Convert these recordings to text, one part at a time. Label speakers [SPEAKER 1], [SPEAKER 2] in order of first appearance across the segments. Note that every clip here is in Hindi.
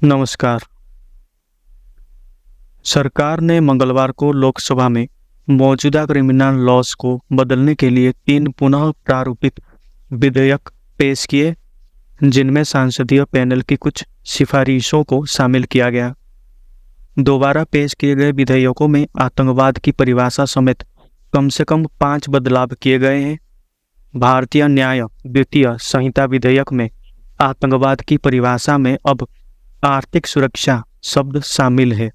[SPEAKER 1] नमस्कार। सरकार ने मंगलवार को लोकसभा में मौजूदा क्रिमिनल लॉज को बदलने के लिए 3 पुनः प्रारूपित विधेयक पेश किए, जिनमें संसदीय पैनल की कुछ सिफारिशों को शामिल किया गया। दोबारा पेश किए गए विधेयकों में आतंकवाद की परिभाषा समेत कम से कम 5 बदलाव किए गए हैं। भारतीय न्याय द्वितीय संहिता विधेयक में आतंकवाद की परिभाषा में अब आर्थिक सुरक्षा शब्द शामिल है।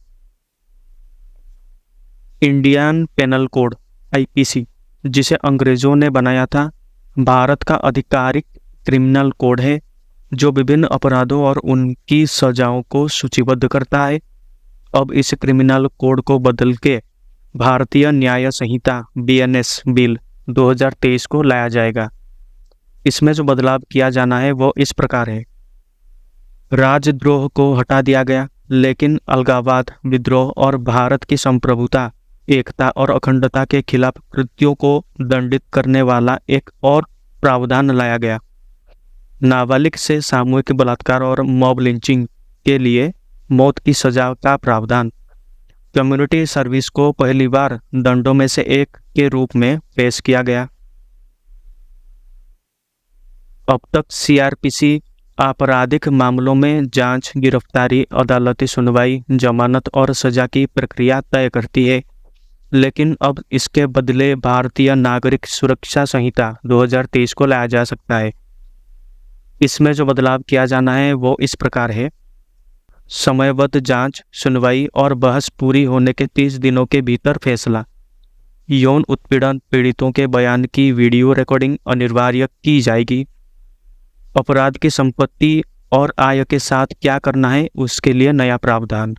[SPEAKER 1] इंडियन पेनल कोड आईपीसी, जिसे अंग्रेजों ने बनाया था, भारत का आधिकारिक क्रिमिनल कोड है जो विभिन्न अपराधों और उनकी सजाओं को सूचीबद्ध करता है। अब इस क्रिमिनल कोड को बदल के भारतीय न्याय संहिता बीएनएस बिल 2023 को लाया जाएगा। इसमें जो बदलाव किया जाना है वो इस प्रकार है। राजद्रोह को हटा दिया गया, लेकिन अलगाववाद, विद्रोह और भारत की संप्रभुता, एकता और अखंडता के खिलाफ कृत्यों को दंडित करने वाला एक और प्रावधान लाया गया। नाबालिग से सामूहिक बलात्कार और मॉब लिंचिंग के लिए मौत की सजा का प्रावधान। कम्युनिटी सर्विस को पहली बार दंडों में से एक के रूप में पेश किया गया। अब तक सीआरपीसी आपराधिक मामलों में जांच, गिरफ्तारी, अदालती सुनवाई, जमानत और सजा की प्रक्रिया तय करती है, लेकिन अब इसके बदले भारतीय नागरिक सुरक्षा संहिता 2023 को लाया जा सकता है। इसमें जो बदलाव किया जाना है वो इस प्रकार है। समयबद्ध जांच, सुनवाई और बहस पूरी होने के 30 दिनों के भीतर फैसला। यौन उत्पीड़न पीड़ितों के बयान की वीडियो रिकॉर्डिंग अनिवार्य की जाएगी। अपराध की संपत्ति और आय के साथ क्या करना है उसके लिए नया प्रावधान।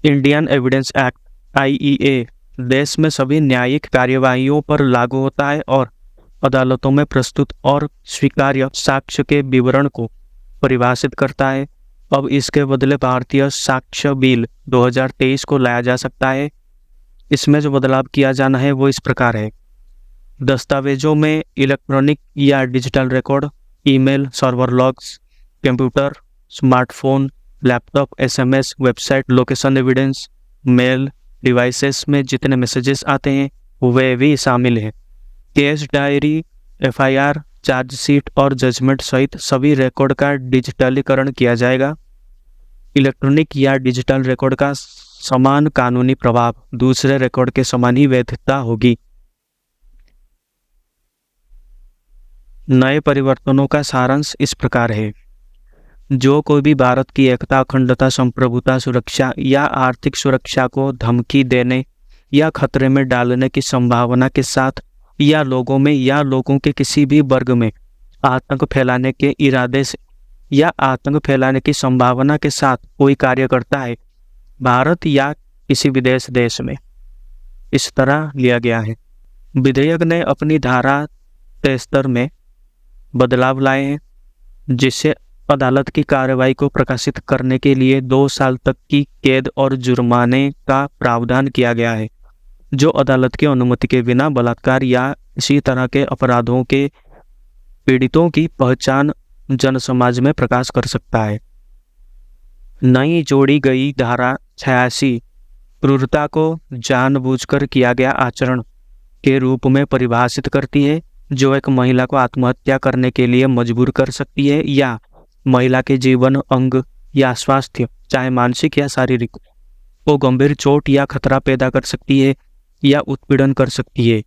[SPEAKER 1] इंडियन एविडेंस एक्ट आईईए देश में सभी न्यायिक कार्यवाहियों पर लागू होता है और अदालतों में प्रस्तुत और स्वीकार्य साक्ष्य के विवरण को परिभाषित करता है। अब इसके बदले भारतीय साक्ष्य बिल 2023 को लाया जा सकता है। इसमें जो बदलाव किया जाना है वो इस प्रकार है। दस्तावेजों में इलेक्ट्रॉनिक या digital record, email, server logs, computer, smartphone, laptop, SMS, website, location evidence, mail devices में जितने मैसेजेस आते हैं वे भी शामिल हैं। केस डायरी, एफआईआर, चार्जशीट और जजमेंट सहित सभी रिकॉर्ड का डिजिटलीकरण किया जाएगा। इलेक्ट्रॉनिक या डिजिटल रिकॉर्ड का समान कानूनी प्रभाव दूसरे रिकॉर्ड के समान ही वैधता होगी। नए परिवर्तनों का सारांश इस प्रकार है। जो कोई भी भारत की एकता, अखंडता, संप्रभुता, सुरक्षा या आर्थिक सुरक्षा को धमकी देने या खतरे में डालने की संभावना के साथ या लोगों में या लोगों के किसी भी वर्ग में आतंक फैलाने के इरादे से या आतंक फैलाने की संभावना के साथ कोई कार्य करता है, भारत या किसी विदेश देश में, इस तरह लिया गया है। विधेयक ने अपनी धारा 73 में बदलाव लाए हैं, जिससे अदालत की कार्रवाई को प्रकाशित करने के लिए 2 साल तक की कैद और जुर्माने का प्रावधान किया गया है, जो अदालत की अनुमति के बिना बलात्कार या इसी तरह के अपराधों के पीड़ितों की पहचान जनसमाज में प्रकाश कर सकता है। नई जोड़ी गई धारा 86 क्रूरता को जानबूझकर किया गया आचरण के रूप में परिभाषित करती है, जो एक महिला को आत्महत्या करने के लिए मजबूर कर सकती है या महिला के जीवन, अंग या स्वास्थ्य, चाहे मानसिक या शारीरिक, को गंभीर चोट या खतरा पैदा कर सकती है या उत्पीड़न कर सकती है।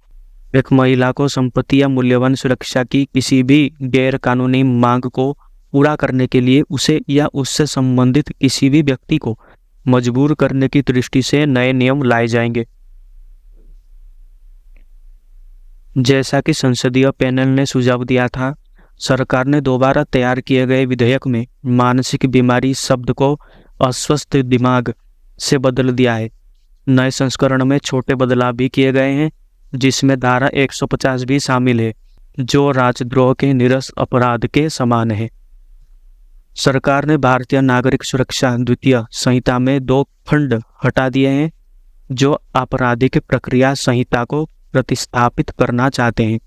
[SPEAKER 1] एक महिला को संपत्ति या मूल्यवान सुरक्षा की किसी भी गैर कानूनी मांग को पूरा करने के लिए उसे या उससे संबंधित किसी भी व्यक्ति को मजबूर करने की दृष्टि से नए नियम लाए जाएंगे। जैसा कि संसदीय पैनल ने सुझाव दिया था, सरकार ने दोबारा तैयार किए गए विधेयक में मानसिक बीमारी शब्द को अस्वस्थ दिमाग से बदल दिया है। नए संस्करण में छोटे बदलाव भी किए गए हैं, जिसमें धारा 150 भी शामिल है, जो राजद्रोह के निरस्त अपराध के समान है। सरकार ने भारतीय नागरिक सुरक्षा द्वितीय संहिता में 2 खंड हटा दिए हैं, जो आपराधिक प्रक्रिया संहिता को प्रतिस्थापित करना चाहते हैं।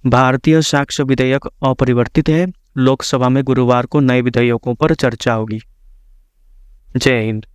[SPEAKER 1] भारतीय साक्ष्य विधेयक अपरिवर्तित है लोकसभा में गुरुवार को नए विधेयकों पर चर्चा होगी। जय हिंद।